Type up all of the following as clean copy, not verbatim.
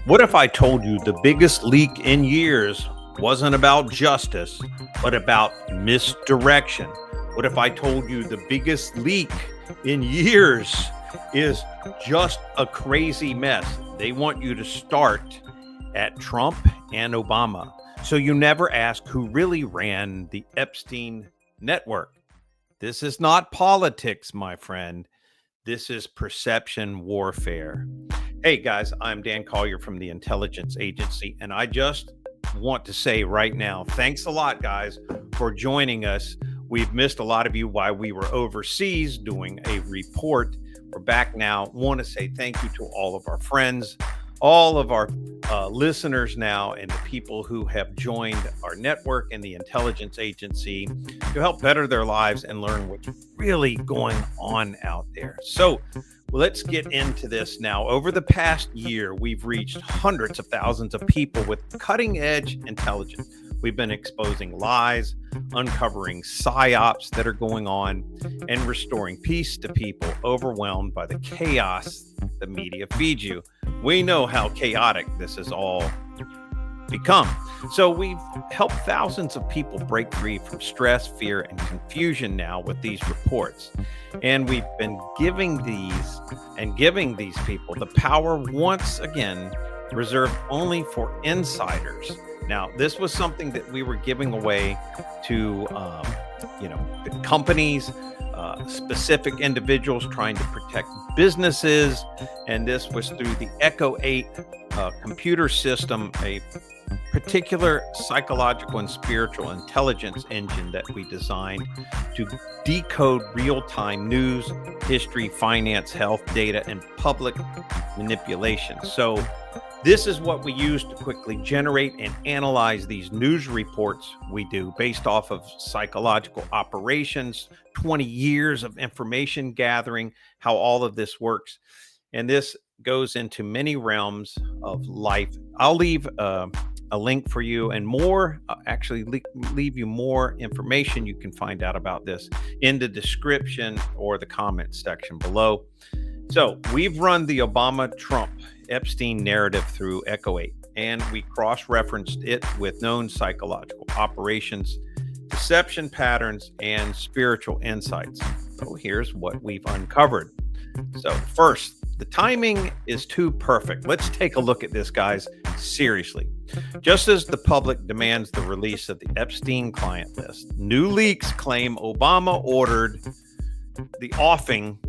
What if I told you the biggest leak in years wasn't about justice, but about misdirection? What if I told you the biggest leak in years is just a crazy mess? They want you to start at Trump and Obama. So you never ask who really ran the Epstein network. This is not politics, my friend. This is perception warfare. Hey guys, I'm Dan Collier from the intelligence agency, and I just want to say right now, thanks a lot, guys, for joining us. We've missed a lot of you while we were overseas doing a report. We're back now. Want to say thank you to all of our friends, all of our listeners now, and the people who have joined our network and the intelligence agency to help better their lives and learn what's really going on out there. So let's get into this now. Over the past year, we've reached hundreds of thousands of people with cutting edge intelligence. We've been exposing lies, uncovering psyops that are going on, and restoring peace to people overwhelmed by the chaos the media feeds you. We know how chaotic this has all become. So we've helped thousands of people break free from stress, fear, and confusion now with these reports. And we've been giving these people the power once again reserved only for insiders. Now, this was something that we were giving away to, the companies, specific individuals trying to protect businesses. And this was through the Echo 8 computer system, a particular psychological and spiritual intelligence engine that we designed to decode real-time news, history, finance, health data, and public manipulation. So this is what we use to quickly generate and analyze these news reports we do based off of psychological operations, 20 years of information gathering, how all of this works. And this goes into many realms of life. I'll leave a link for you and more, leave you more information you can find out about this in the description or the comments section below. So we've run the Obama, Trump, Epstein narrative through Echo 8, and we cross-referenced it with known psychological operations, deception patterns, and spiritual insights. So here's what we've uncovered. So first, the timing is too perfect. Let's take a look at this, guys, seriously. Just as the public demands the release of the Epstein client list, new leaks claim Obama ordered the offing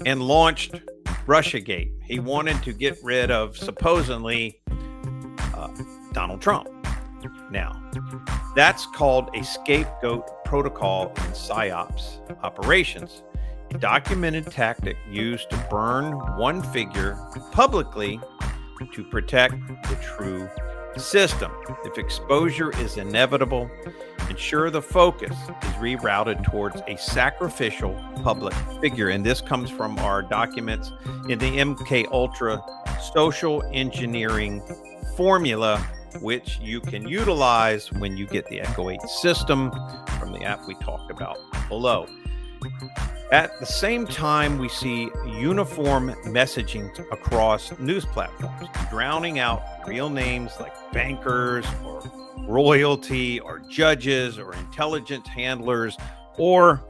and launched Russiagate. He wanted to get rid of, supposedly, Donald Trump. Now, that's called a scapegoat protocol in PSYOPs operations, a documented tactic used to burn one figure publicly to protect the true system. If exposure is inevitable, ensure the focus is rerouted towards a sacrificial public figure. And this comes from our documents in the MK Ultra social engineering formula, which you can utilize when you get the Echo 8 system from the app we talked about below. At the same time, we see uniform messaging across news platforms, drowning out real names like bankers or royalty or judges or intelligence handlers or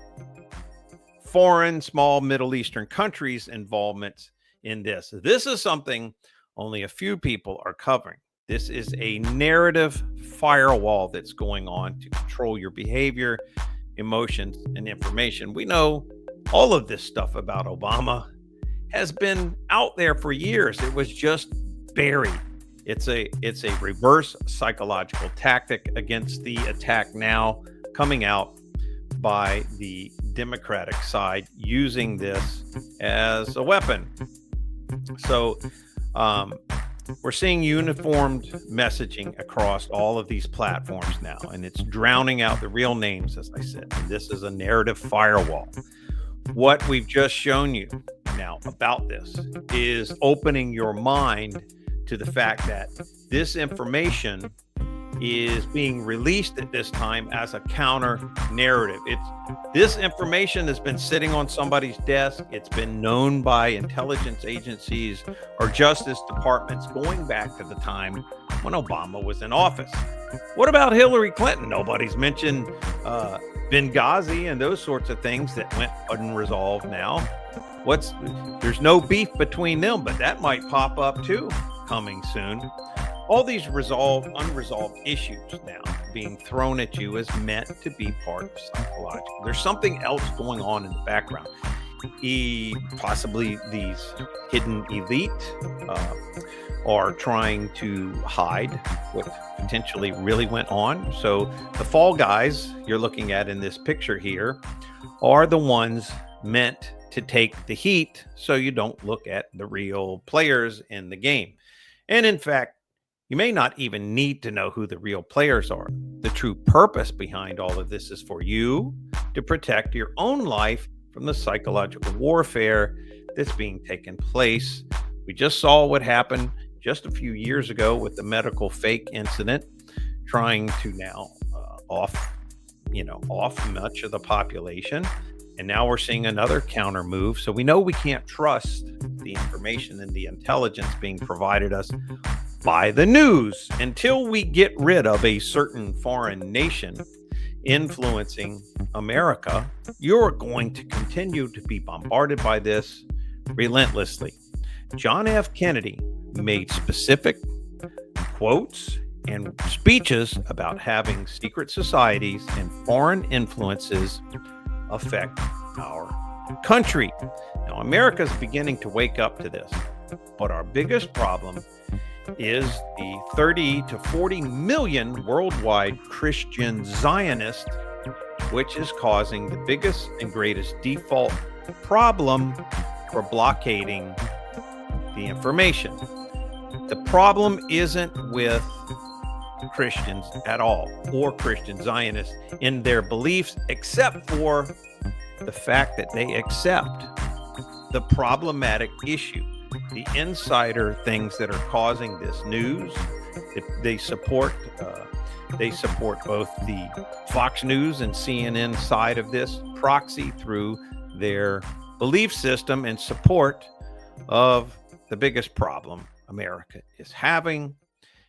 foreign small Middle Eastern countries' involvement in this. This is something only a few people are covering. This is a narrative firewall that's going on to control your behavior, emotions, and information. We know all of this stuff about Obama has been out there for years. It was just buried. It's a reverse psychological tactic against the attack now coming out by the Democratic side using this as a weapon. So we're seeing uniformed messaging across all of these platforms now, and it's drowning out the real names, as I said. And this is a narrative firewall. What we've just shown you now about this is opening your mind to the fact that this information is being released at this time as a counter narrative. This information has been sitting on somebody's desk. It's been known by intelligence agencies or justice departments going back to the time when Obama was in office. What about Hillary Clinton? Nobody's mentioned Benghazi and those sorts of things that went unresolved now. There's no beef between them, but that might pop up too coming soon. All these unresolved issues now being thrown at you is meant to be part of psychological. There's something else going on in the background. Possibly these hidden elite are trying to hide what potentially really went on. So the fall guys you're looking at in this picture here are the ones meant to take the heat so you don't look at the real players in the game. And in fact, you may not even need to know who the real players are. The true purpose behind all of this is for you to protect your own life from the psychological warfare that's being taken place. We just saw what happened just a few years ago with the medical fake incident, trying to now off much of the population. And now we're seeing another counter move. So we know we can't trust the information and the intelligence being provided us by the news until we get rid of a certain foreign nation influencing America. You're going to continue to be bombarded by this relentlessly. John F. Kennedy made specific quotes and speeches about having secret societies and foreign influences affect our country. Now, America's beginning to wake up to this, but our biggest problem is the 30 to 40 million worldwide Christian Zionists, which is causing the biggest and greatest default problem for blockading the information. The problem isn't with Christians at all, or Christian Zionists in their beliefs, except for the fact that they accept the problematic issue, the insider things that are causing this news. They support both the Fox News and CNN side of this proxy through their belief system in support of the biggest problem America is having,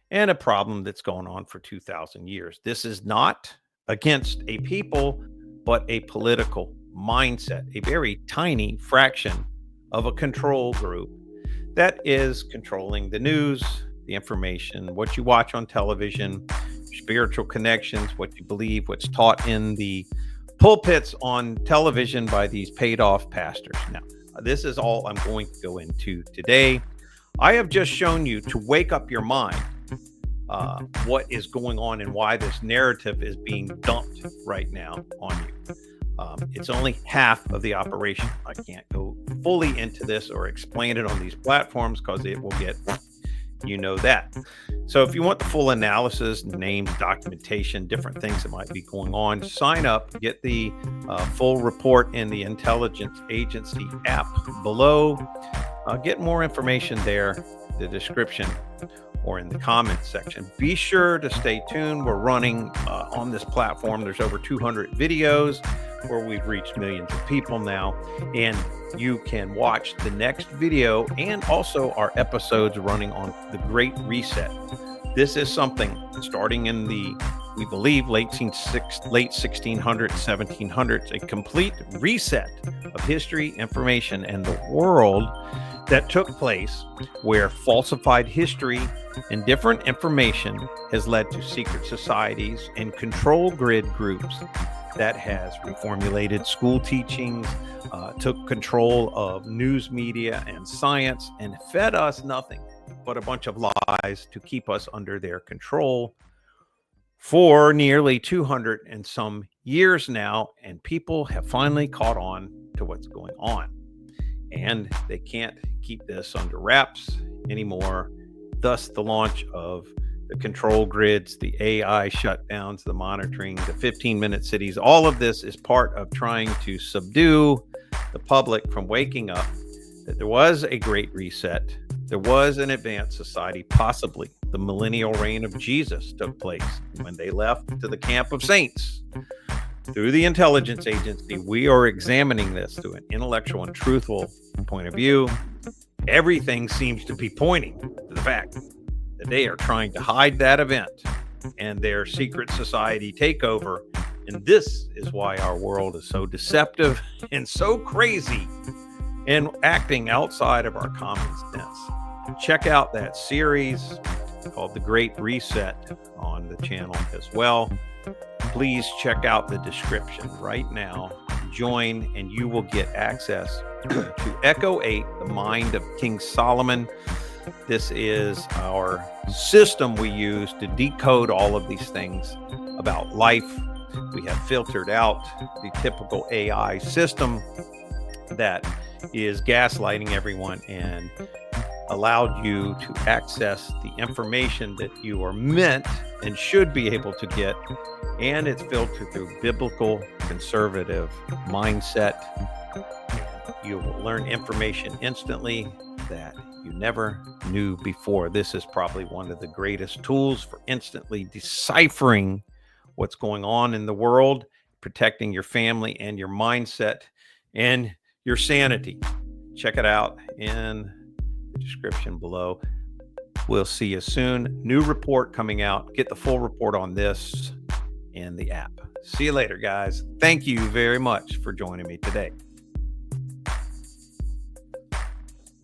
and a problem that's going on for 2,000 years. This is not against a people, but a political mindset, a very tiny fraction of a control group that is controlling the news, the information, what you watch on television, spiritual connections, what you believe, what's taught in the pulpits on television by these paid off pastors. Now, this is all I'm going to go into today. I have just shown you to wake up your mind what is going on and why this narrative is being dumped right now on you. It's only half of the operation. I can't go fully into this or explain it on these platforms because it will get, that. So if you want the full analysis, names, documentation, different things that might be going on, sign up, get the full report in the intelligence agency app below. Get more information there, the description, or in the comments section. Be sure to stay tuned. We're running on this platform. There's over 200 videos where we've reached millions of people now, and you can watch the next video and also our episodes running on the Great Reset. This is something starting in we believe, late 1600s, 1700s, a complete reset of history, information, and the world that took place, where falsified history and different information has led to secret societies and control grid groups that has reformulated school teachings, took control of news media and science, and fed us nothing but a bunch of lies to keep us under their control for nearly 200 and some years now. And people have finally caught on to what's going on, and they can't keep this under wraps anymore. Thus, the launch of the control grids, the AI shutdowns, the monitoring, the 15-minute cities. All of this is part of trying to subdue the public from waking up that there was a great reset. There was an advanced society, possibly the millennial reign of Jesus took place when they left to the camp of saints. Through the intelligence agency, we are examining this through an intellectual and truthful point of view. Everything seems to be pointing to the fact that they are trying to hide that event and their secret society takeover. And this is why our world is so deceptive and so crazy and acting outside of our common sense. Check out that series called The Great Reset on the channel as well. Please check out the description right now. Join and you will get access to Echo 8, the mind of King Solomon. This is our system we use to decode all of these things about life. We have filtered out the typical AI system that is gaslighting everyone and allowed you to access the information that you are meant and should be able to get. And it's filtered through biblical conservative mindset. You will learn information instantly that you never knew before. This is probably one of the greatest tools for instantly deciphering what's going on in the world, protecting your family and your mindset and your sanity. Check it out in the description below. We'll see you soon. New report coming out. Get the full report on this in the app. See you later, guys. Thank you very much for joining me today.